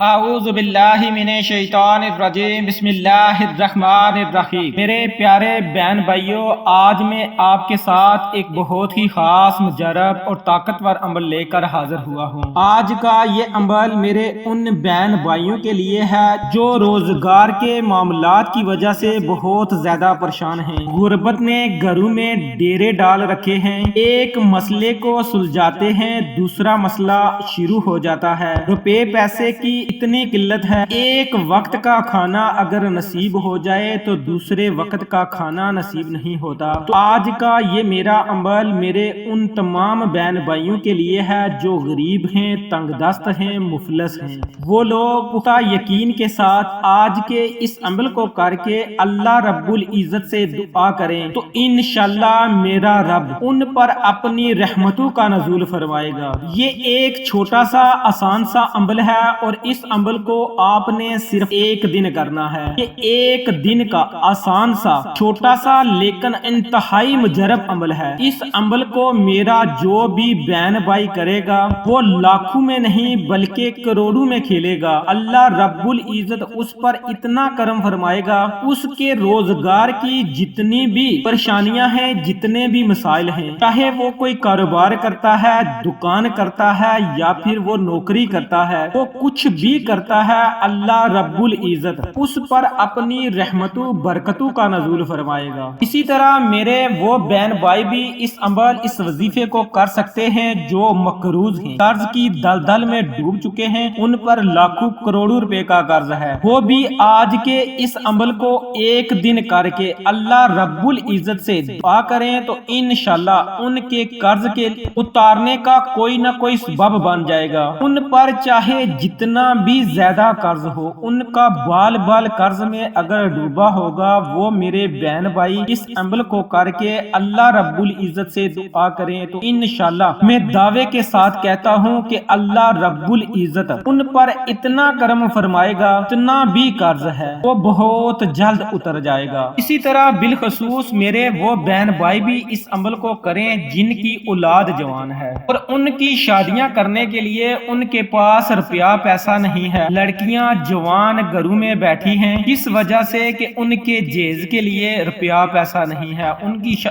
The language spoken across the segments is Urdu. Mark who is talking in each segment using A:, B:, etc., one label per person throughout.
A: اعوذ باللہ من الشیطان الرجیم بسم اللہ الرحمن الرحیم۔ میرے پیارے بہن بھائیوں، آج میں آپ کے ساتھ ایک بہت ہی خاص مجرب اور طاقتور عمل لے کر حاضر ہوا ہوں۔ آج کا یہ عمل میرے ان بہن بھائیوں کے لیے ہے جو روزگار کے معاملات کی وجہ سے بہت زیادہ پریشان ہیں۔ غربت نے گھروں میں ڈیرے ڈال رکھے ہیں، ایک مسئلے کو سلجھاتے ہیں دوسرا مسئلہ شروع ہو جاتا ہے، روپے پیسے کی اتنی قلت ہے، ایک وقت کا کھانا اگر نصیب ہو جائے تو دوسرے وقت کا کھانا نصیب نہیں ہوتا۔ تو آج کا یہ میرا عمل میرے ان تمام بہن بھائیوں کے لیے ہے جو غریب ہیں، تنگ دست ہیں، مفلس ہیں۔ وہ لوگ پختہ یقین کے ساتھ آج کے اس عمل کو کر کے اللہ رب العزت سے دعا کریں تو انشاءاللہ میرا رب ان پر اپنی رحمتوں کا نزول فرمائے گا۔ یہ ایک چھوٹا سا آسان سا عمل ہے اور اس عمل کو آپ نے صرف ایک دن کرنا ہے۔ یہ ایک دن کا آسان سا چھوٹا سا لیکن انتہائی مجرب عمل ہے۔ اس عمل کو میرا جو بھی بہن بھائی کرے گا وہ لاکھوں میں نہیں بلکہ کروڑوں میں کھیلے گا۔ اللہ رب العزت اس پر اتنا کرم فرمائے گا، اس کے روزگار کی جتنی بھی پریشانیاں ہیں، جتنے بھی مسائل ہیں، چاہے وہ کوئی کاروبار کرتا ہے، دکان کرتا ہے یا پھر وہ نوکری کرتا ہے، وہ کچھ بھی کرتا ہے، اللہ رب العزت اس پر اپنی رحمتوں برکتوں کا نزول فرمائے گا۔ اسی طرح میرے وہ بہن بھائی بھی اس عمل اس وظیفے کو کر سکتے ہیں جو مقروض ہیں، قرض کی دلدل میں ڈوب چکے ہیں، ان پر لاکھوں کروڑوں روپے کا قرض ہے، وہ بھی آج کے اس عمل کو ایک دن کر کے اللہ رب العزت سے دعا کریں تو انشاءاللہ ان کے قرض کے اتارنے کا کوئی نہ کوئی سبب بن جائے گا۔ ان پر چاہے جتنا بھی زیادہ قرض ہو، ان کا بال بال قرض میں اگر ڈوبا ہوگا، وہ میرے بہن بھائی اس عمل کو کر کے اللہ رب العزت سے دعا کریں تو انشاءاللہ میں دعوے کے ساتھ کہتا ہوں کہ اللہ رب العزت ان پر اتنا کرم فرمائے گا، اتنا بھی قرض ہے وہ بہت جلد اتر جائے گا۔ اسی طرح بالخصوص میرے وہ بہن بھائی بھی اس عمل کو کریں جن کی اولاد جوان ہے اور ان کی شادیاں کرنے کے لیے ان کے پاس روپیہ پیسہ نہیں ہے، لڑکیاں جوان گھروں میں بیٹھی ہیں اس وجہ سے کہ ان کے جہیز کے لیے روپیہ پیسہ نہیں ہے،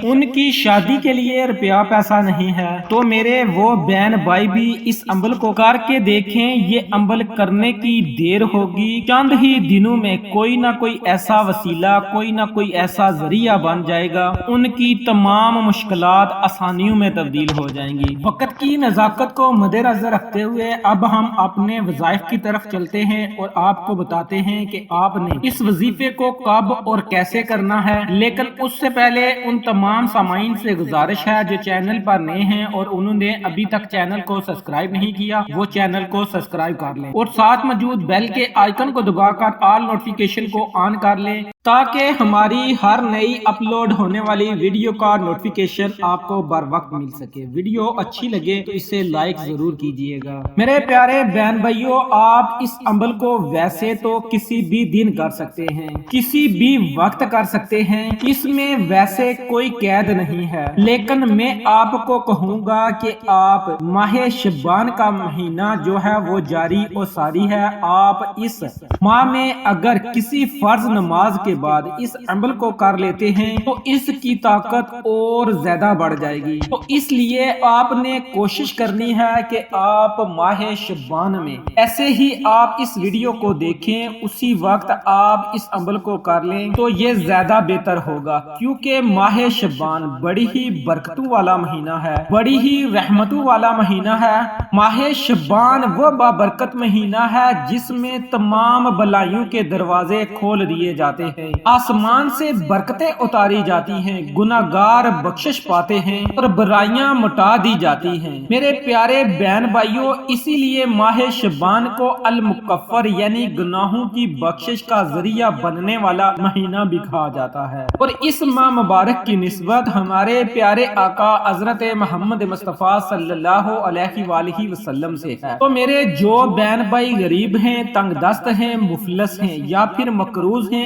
A: ان کی شادی کے لیے روپیہ پیسہ نہیں ہے، تو میرے وہ بہن بھائی بھی اس عمل کو کر کے دیکھیں۔ یہ عمل کرنے کی دیر ہوگی، چند ہی دنوں میں کوئی نہ کوئی ایسا وسیلہ، کوئی نہ کوئی ایسا ذریعہ بن جائے گا، ان کی تمام مشکلات آسانیوں میں تبدیل ہو جائیں گی۔ وقت کی نزاکت کو مد نظر رکھتے ہوئے اب ہم اپنے وظائف کی طرف چلتے ہیں اور آپ کو بتاتے ہیں کہ آپ نے اس وظیفے کو کب اور کیسے کرنا ہے۔ لیکن اس سے پہلے ان تمام سامعین سے گزارش ہے جو چینل پر نئے ہیں اور انہوں نے ابھی تک چینل کو سبسکرائب نہیں کیا، وہ چینل کو سبسکرائب کر لیں اور ساتھ موجود بیل کے آئیکن کو دبا کر آل نوٹیفیکیشن کو آن کر لیں تاکہ ہماری ہر نئی اپلوڈ ہونے والی ویڈیو کا نوٹیفیکیشن آپ کو بر وقت مل سکے۔ ویڈیو اچھی لگے تو اسے لائک ضرور کیجئے گا۔ میرے پیارے بہن بھائیوں، آپ اس عمل کو ویسے تو کسی بھی دن کر سکتے ہیں، کسی بھی وقت کر سکتے ہیں، اس میں ویسے کوئی قید نہیں ہے، لیکن میں آپ کو کہوں گا کہ آپ ماہ شعبان کا مہینہ جو ہے وہ جاری اور ساری ہے، آپ اس ماہ میں اگر کسی فرض نماز کے بعد اس عمل کو کر لیتے ہیں تو اس کی طاقت اور زیادہ بڑھ جائے گی۔ تو اس لیے آپ نے کوشش کرنی ہے کہ آپ ماہ شعبان میں ایسے ہی آپ اس ویڈیو کو دیکھیں، اسی وقت آپ اس عمل کو کر لیں تو یہ زیادہ بہتر ہوگا، کیونکہ ماہ شعبان بڑی ہی برکتوں والا مہینہ ہے، بڑی ہی رحمتوں والا مہینہ ہے۔ ماہ شعبان وہ بابرکت مہینہ ہے جس میں تمام بلائیوں کے دروازے کھول دیے جاتے ہیں، آسمان سے برکتیں اتاری جاتی ہیں، گناہگار بخشش پاتے ہیں اور برائیاں مٹا دی جاتی ہیں۔ میرے پیارے بہن بھائیوں، اسی لیے ماہ شعبان کو المکفر یعنی گناہوں کی بخشش کا ذریعہ بننے والا مہینہ بھی کہا جاتا ہے، اور اس ماہ مبارک کی نسبت ہمارے پیارے آقا حضرت محمد مصطفیٰ صلی اللہ علیہ وآلہ وسلم سے ہے۔ تو میرے جو بہن بھائی غریب ہیں، تنگ دست ہیں، مفلس ہیں یا پھر مقروض ہیں،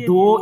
A: 2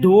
A: 2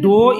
A: 2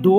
A: 2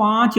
A: 5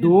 A: 2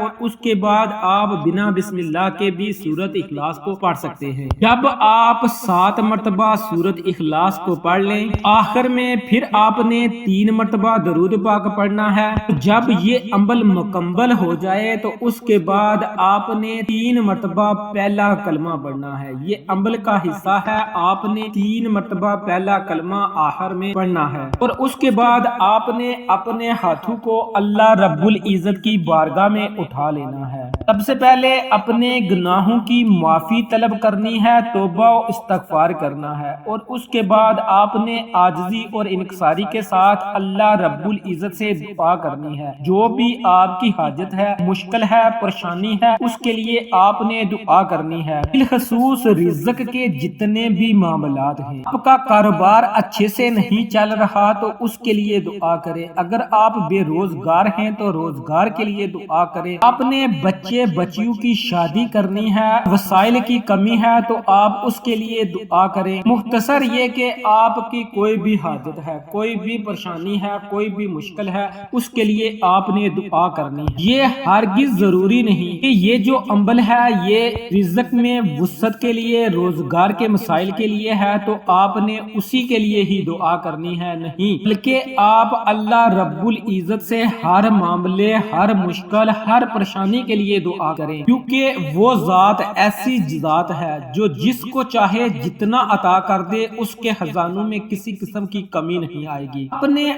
A: اور اس کے بعد آپ بنا بسم اللہ کے بھی سورۃ اخلاص کو پڑھ سکتے ہیں۔ جب آپ 7 مرتبہ سورۃ اخلاص کو پڑھ لیں، آخر میں پھر آپ نے 3 مرتبہ درود پاک پڑھنا ہے۔ جب یہ عمل مکمل ہو جائے تو اس کے بعد آپ نے 3 مرتبہ پہلا کلمہ پڑھنا ہے۔ یہ عمل کا حصہ ہے، آپ نے 3 مرتبہ پہلا کلمہ آخر میں پڑھنا ہے، اور اس کے بعد آپ نے اپنے ہاتھوں کو اللہ رب العزت کی بارگاہ میں اٹھا لینا ہے۔ سب سے پہلے اپنے گناہوں کی معافی طلب کرنی ہے، توبہ و استغفار کرنا ہے، اور اس کے بعد آپ نے عاجزی اور انکساری کے ساتھ اللہ رب العزت سے دعا کرنی ہے۔ جو بھی آپ کی حاجت ہے، مشکل ہے، پریشانی ہے، اس کے لیے آپ نے دعا کرنی ہے۔ بالخصوص رزق کے جتنے بھی معاملات ہیں، آپ کا کاروبار اچھے سے نہیں چل رہا تو اس کے لیے دعا کریں۔ اگر آپ بے روزگار ہیں تو روزگار کے لیے دعا کریں۔ آپ نے بچے بچیوں کی شادی کرنی ہے، وسائل کی کمی ہے تو آپ اس کے لیے دعا کریں۔ مختصر یہ کہ آپ کی کوئی بھی حاجت ہے، کوئی بھی پریشانی ہے، کوئی بھی مشکل ہے، اس کے لیے آپ نے دعا کرنی ہے۔ یہ ہرگز ضروری نہیں کہ یہ جو عمل ہے یہ رزق میں وسعت کے لیے، روزگار کے مسائل کے لیے ہے تو آپ نے اسی کے لیے ہی دعا کرنی ہے، نہیں، بلکہ آپ اللہ رب العزت سے ہر معاملے، ہر مشکل، ہر پریشانی کے لیے دعا کریں، کیونکہ وہ ذات ایسی ذات ہے جو جس کو چاہے جتنا عطا کر دے، اس کے خزانوں میں کسی قسم کی کمی نہیں آئے گی۔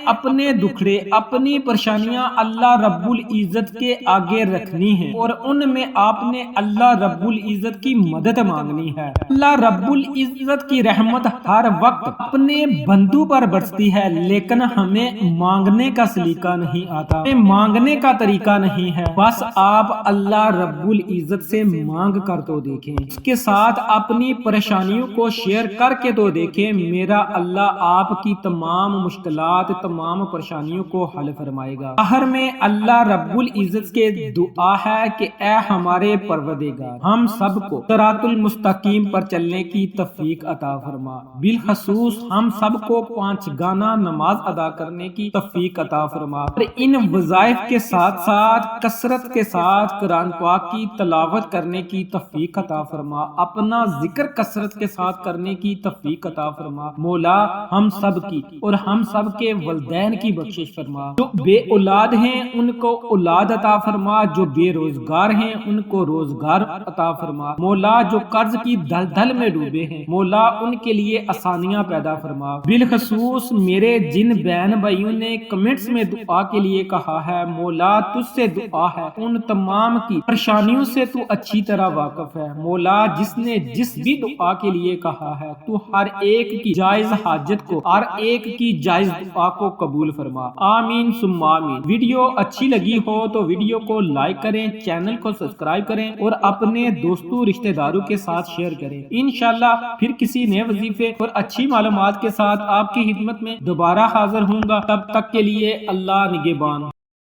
A: اپنے دکھڑے، اپنی پریشانیاں اللہ رب العزت کے آگے رکھنی ہیں، اور ان میں آپ نے اللہ رب العزت کی مدد مانگنی ہے۔ اللہ رب العزت کی رحمت ہر وقت اپنے بندوں پر برستی ہے، لیکن ہمیں مانگنے کا سلیقہ نہیں آتا، ہمیں مانگنے کا طریقہ نہیں ہے۔ بس آپ اللہ رب العزت سے مانگ کر تو دیکھیں، اس کے ساتھ اپنی پریشانیوں کو شیئر کر کے تو دیکھیں، میرا اللہ آپ کی تمام مشکلات، تمام پریشانیوں کو حل فرمائے گا۔ آخر میں اللہ رب العزت کے دعا ہے کہ اے ہمارے پروردگار، ہم سب کو صراط المستقیم پر چلنے کی توفیق عطا فرما، بالخصوص ہم سب کو 5 گانا نماز ادا کرنے کی توفیق عطا فرما، اور ان وظائف کے ساتھ ساتھ کثرت کے ساتھ قرآن پاک کی تلاوت کرنے کی توفیق عطا فرما، اپنا ذکر کثرت کے ساتھ کرنے کی توفیق عطا فرما۔ مولا ہم سب کی اور ہم سب کے والدین کی بخشش فرما، جو بے اولاد ہیں ان کو اولاد عطا فرما، جو بے روزگار ہیں ان کو روزگار عطا فرما، مولا جو قرض کی دلدل میں ڈوبے ہیں مولا ان کے لیے آسانیاں پیدا فرما۔ بالخصوص میرے جن بہن بھائیوں نے کمنٹس میں دعا کے لیے کہا ہے، مولا تجھ سے دعا ہے، ان تمام کی پریشانیوں سے تو اچھی طرح واقف ہے، مولا جس نے جس بھی دعا کے لیے کہا ہے تو ہر ایک کی جائز حاجت کو، ہر ایک کی جائز دعا کو قبول فرما، آمین ثم آمین۔ ویڈیو اچھی لگی ہو تو ویڈیو کو لائک کریں، چینل کو سبسکرائب کریں اور اپنے دوستوں رشتہ داروں کے ساتھ شیئر کریں۔ انشاءاللہ پھر کسی نئے وظیفے اور اچھی معلومات کے ساتھ آپ کی خدمت میں دوبارہ حاضر ہوں گا، تب تک کے لیے اللہ نگہبان۔